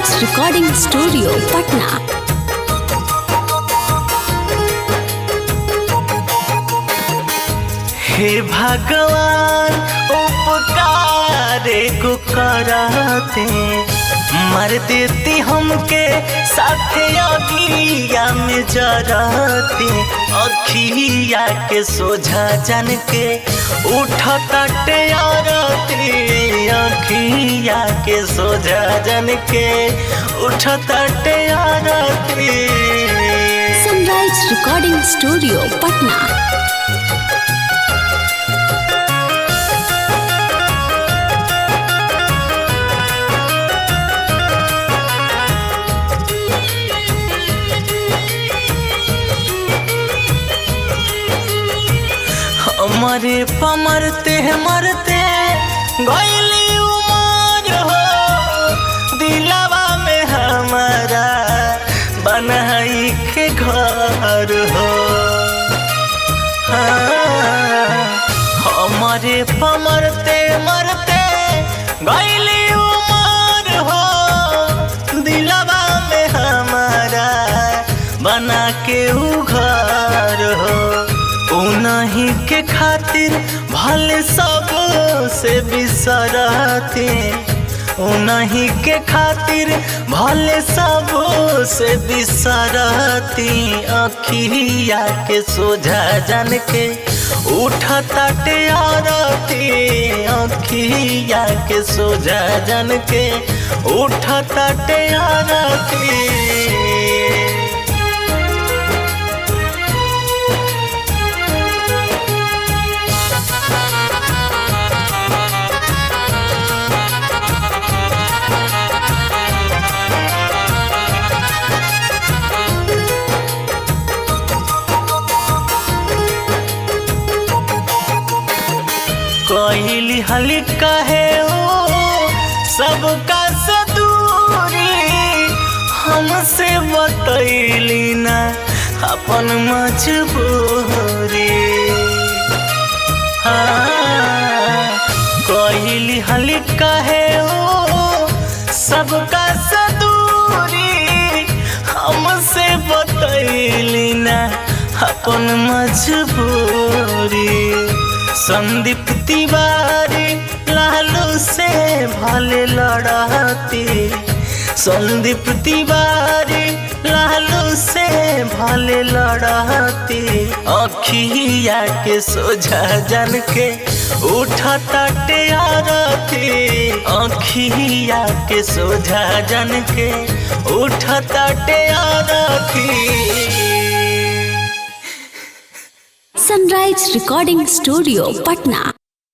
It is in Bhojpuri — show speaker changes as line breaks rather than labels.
Sunrise recording studio Patna.
हे भगवान उपकार को कराते मर देती हमके साथे अगिया में जराते अखिया के सोझा जन के उठता टेरते अखिया के सोझा जन के उठता टेरते।
Sunrise recording studio Patna.
मरे पमरते मरते गईली उमर हो दिलवा में हमारा बनाई के घर हो। हमारे पमरते मरते गईली उमर हो दिलवा में हमारा बना के घर हो। उन्हीं के खातिर भले सब से बिसरते उन्हीं के खातिर भले सब से बिसरती अखिया के सोझा जन के उठता टेरती अखिया के सोझा जन के उठता टेरती। कहली हली कहे हो सबका से दूरी हमसे बतैली ना अपन मजबूरी। कहली हली कहे हो सबका से दूरी हमसे बतैली ना अपन मजबूरी। संदीप तिवारी लालू से भले लड़ती संदीप तिवारी लालू से भले लड़ती अखिया के सोझा जन के उठता टेरती अखिया के सोझा जन के उठता टेरती।
Sunrise recording studio Patna.